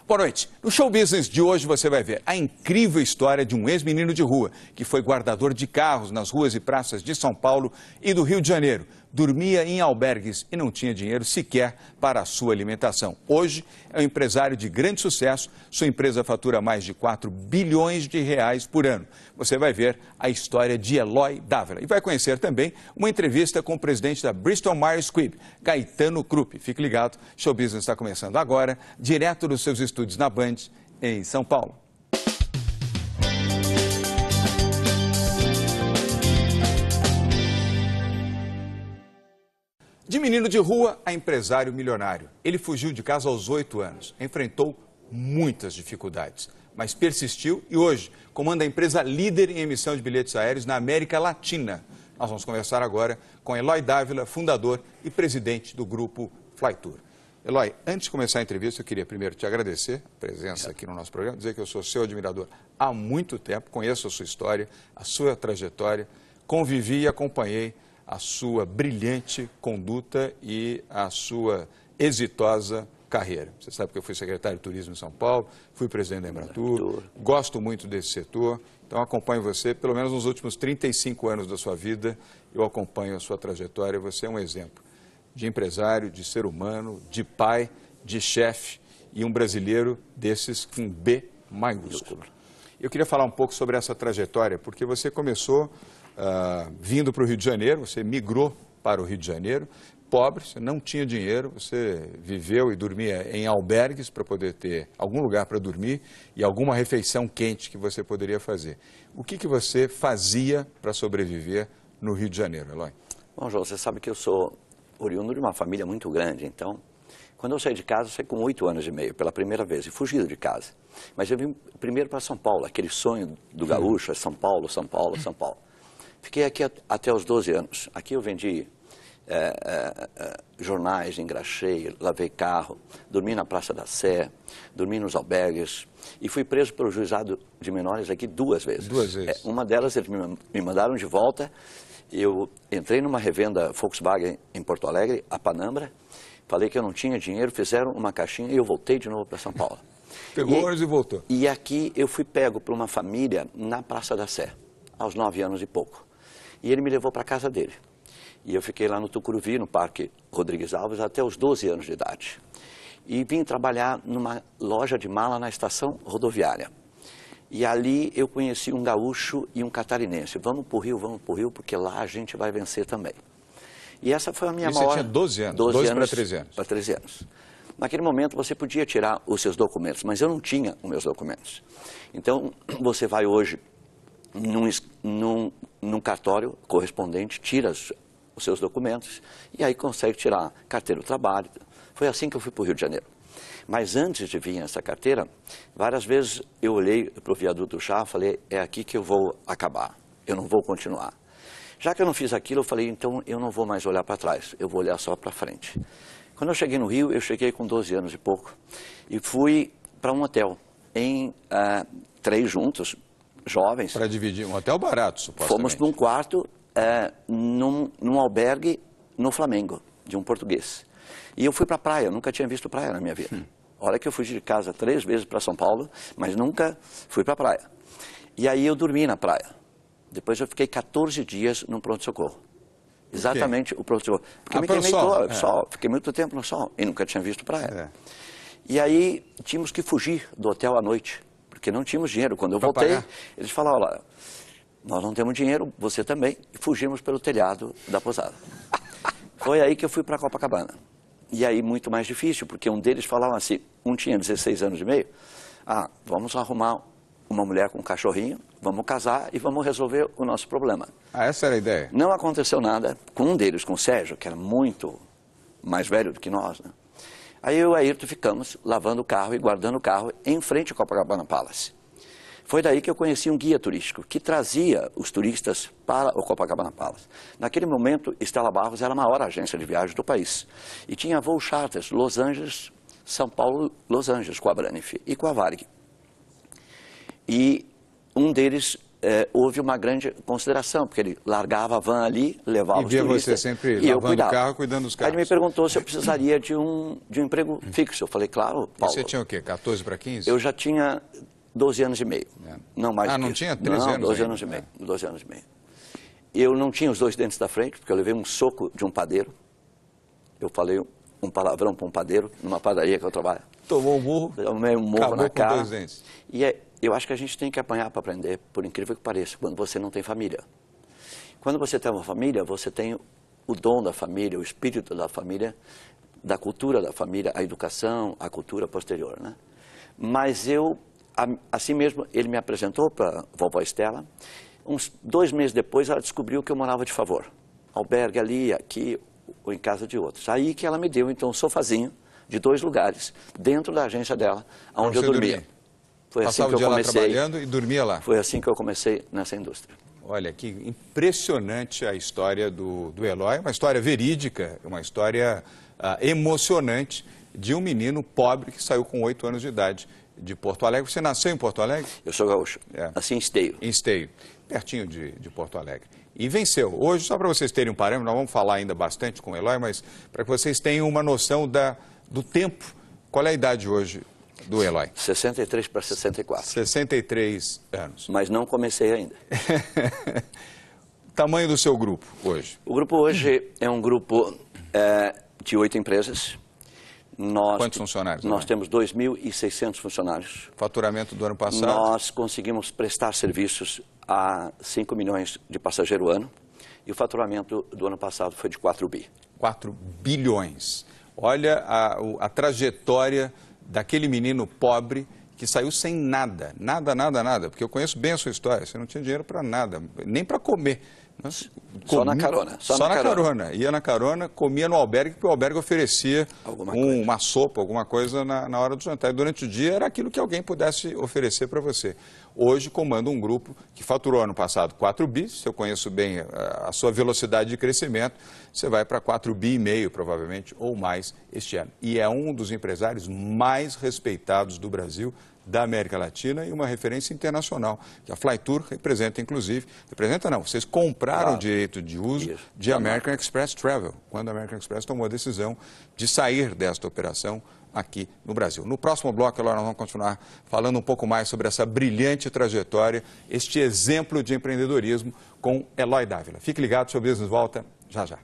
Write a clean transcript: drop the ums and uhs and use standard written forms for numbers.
Boa noite. No Show Business de hoje você vai ver a incrível história de um ex-menino de rua que foi guardador de carros nas ruas e praças de São Paulo e do Rio de Janeiro. Dormia em albergues e não tinha dinheiro sequer para a sua alimentação. Hoje é um empresário de grande sucesso. Sua empresa fatura mais de 4 bilhões de reais por ano. Você vai ver a história de Eloy Dávila e vai conhecer também uma entrevista com o presidente da Bristol Myers Squibb, Gaetano Krupp. Fique ligado, Show Business está começando agora, direto dos seus estúdios na Band, em São Paulo. De menino de rua a empresário milionário. Ele fugiu de casa aos 8 anos, enfrentou muitas dificuldades, mas persistiu e hoje comanda a empresa líder em emissão de bilhetes aéreos na América Latina. Nós vamos conversar agora com Eloy Dávila, fundador e presidente do grupo Flytour. Eloy, antes de começar a entrevista, eu queria primeiro te agradecer a presença aqui no nosso programa, dizer que eu sou seu admirador há muito tempo, conheço a sua história, a sua trajetória, convivi e acompanhei a sua brilhante conduta e a sua exitosa carreira. Você sabe que eu fui secretário de Turismo em São Paulo, fui presidente da Embratur, gosto muito desse setor, então acompanho você, pelo menos nos últimos 35 anos da sua vida, eu acompanho a sua trajetória, você é um exemplo de empresário, de ser humano, de pai, de chefe e um brasileiro desses com B maiúsculo. Eu queria falar um pouco sobre essa trajetória, porque você começou vindo para o Rio de Janeiro, você migrou para o Rio de Janeiro, pobre, você não tinha dinheiro, você viveu e dormia em albergues para poder ter algum lugar para dormir e alguma refeição quente que você poderia fazer. O que você fazia para sobreviver no Rio de Janeiro, Eloy? Bom, João, você sabe que eu sou oriundo de uma família muito grande, então, quando eu saí de casa, eu saí com 8 anos e meio, pela primeira vez, e fugido de casa. Mas eu vim primeiro para São Paulo, aquele sonho do gaúcho, é São Paulo, São Paulo, São Paulo. Fiquei aqui até os 12 anos. Aqui eu vendi jornais, engraxei, lavei carro, dormi na Praça da Sé, dormi nos albergues e fui preso pelo juizado de menores aqui 2 vezes. 2 vezes? Uma delas eles me mandaram de volta, eu entrei numa revenda Volkswagen em Porto Alegre, a Panambra, falei que eu não tinha dinheiro, fizeram uma caixinha e eu voltei de novo para São Paulo. Pegou ônibus e voltou? E aqui eu fui pego por uma família na Praça da Sé, aos 9 anos e pouco. E ele me levou para a casa dele. E eu fiquei lá no Tucuruvi, no Parque Rodrigues Alves, até os 12 anos de idade. E vim trabalhar numa loja de mala na estação rodoviária. E ali eu conheci um gaúcho e um catarinense. Vamos para o Rio, porque lá a gente vai vencer também. E essa foi a minha maior... Você tinha 12 anos, 12 para 13 anos. Para 13 anos. Naquele momento você podia tirar os seus documentos, mas eu não tinha os meus documentos. Então você vai hoje num cartório correspondente, tira os seus documentos e aí consegue tirar carteira do trabalho. Foi assim que eu fui para o Rio de Janeiro. Mas antes de vir essa carteira, várias vezes eu olhei para o viaduto do Chá e falei, é aqui que eu vou acabar, eu não vou continuar. Já que eu não fiz aquilo, eu falei, então eu não vou mais olhar para trás, eu vou olhar só para frente. Quando eu cheguei no Rio, eu cheguei com 12 anos e pouco e fui para um hotel, em 3 juntos, jovens. Para dividir, um hotel barato, supostamente. Fomos num quarto, num albergue no Flamengo, de um português. E eu fui para a praia, nunca tinha visto praia na minha vida. Olha que eu fugi de casa 3 vezes para São Paulo, mas nunca fui para a praia. E aí eu dormi na praia. Depois eu fiquei 14 dias no pronto-socorro. Exatamente o pronto-socorro. Porque eu me queimei todo, sol, fiquei muito tempo no sol e nunca tinha visto praia. E aí tínhamos que fugir do hotel à noite, porque não tínhamos dinheiro. Quando eu voltei, eles falaram, olha, nós não temos dinheiro, você também, e fugimos pelo telhado da pousada. Foi aí que eu fui para Copacabana. E aí muito mais difícil, porque um deles falava assim, um tinha 16 anos e meio, vamos arrumar uma mulher com um cachorrinho, vamos casar e vamos resolver o nosso problema. Essa era a ideia? Não aconteceu nada com um deles, com o Sérgio, que era muito mais velho do que nós, né? Aí eu e o Ayrton ficamos lavando o carro e guardando o carro em frente ao Copacabana Palace. Foi daí que eu conheci um guia turístico que trazia os turistas para o Copacabana Palace. Naquele momento, Stella Barros era a maior agência de viagens do país. E tinha voo charters, Los Angeles, São Paulo, Los Angeles, com a Braniff e com a Varig. E um deles houve uma grande consideração, porque ele largava a van ali, levava os turistas. E via você sempre e lavando o carro, cuidando dos carros. Aí ele me perguntou se eu precisaria de um emprego fixo. Eu falei, claro, Paulo. E você tinha o quê, 14 para 15? Eu já tinha 12 anos e meio, não mais do que não isso. tinha 13 anos 12 anos e meio, 12 anos e meio. Eu não tinha os 2 dentes da frente, porque eu levei um soco de um padeiro. Eu falei um palavrão para um padeiro, numa padaria que eu trabalho. Tomou um murro, tomei um murro na cara. Com 2 dentes. E eu acho que a gente tem que apanhar para aprender, por incrível que pareça, quando você não tem família. Quando você tem uma família, você tem o dom da família, o espírito da família, da cultura da família, a educação, a cultura posterior, né? Mas assim mesmo, ele me apresentou para a vovó Estela. Uns 2 meses depois, ela descobriu que eu morava de favor. Albergue ali, aqui, ou em casa de outros. Aí que ela me deu, então, um sofazinho de 2 lugares, dentro da agência dela, onde eu dormia. Foi assim Passava que o dia eu comecei, lá trabalhando e dormia lá. Foi assim que eu comecei nessa indústria. Olha, que impressionante a história do Eloy, uma história verídica, uma história emocionante de um menino pobre que saiu com 8 anos de idade de Porto Alegre. Você nasceu em Porto Alegre? Eu sou gaúcho, nasci em Esteio. Em Esteio, pertinho de Porto Alegre. E venceu. Hoje, só para vocês terem um parâmetro, nós vamos falar ainda bastante com o Eloy, mas para que vocês tenham uma noção do tempo. Qual é a idade hoje do Eloy? 63 para 64. 63 anos. Mas não comecei ainda. Tamanho do seu grupo hoje? O grupo hoje é um grupo de 8 empresas. Quantos funcionários? Nós temos 2.600 funcionários. Faturamento do ano passado? Nós conseguimos prestar serviços a 5 milhões de passageiros ano. E o faturamento do ano passado foi de 4 bi. 4 bilhões. Olha a trajetória daquele menino pobre que saiu sem nada, nada, porque eu conheço bem a sua história, você não tinha dinheiro para nada, nem para comer. Só na carona. Só na carona. Ia na carona, comia no albergue, porque o albergue oferecia uma sopa, alguma coisa na hora do jantar. E durante o dia era aquilo que alguém pudesse oferecer para você. Hoje comanda um grupo que faturou ano passado 4 bi, se eu conheço bem a sua velocidade de crescimento, você vai para 4 bi e meio, provavelmente, ou mais este ano. E é um dos empresários mais respeitados do Brasil, da América Latina e uma referência internacional, que a Flytour representa, inclusive. Representa não, vocês compraram o direito de uso de American Express Travel, quando a American Express tomou a decisão de sair desta operação aqui no Brasil. No próximo bloco, nós vamos continuar falando um pouco mais sobre essa brilhante trajetória, este exemplo de empreendedorismo com Eloy Dávila. Fique ligado, seu Business volta já já.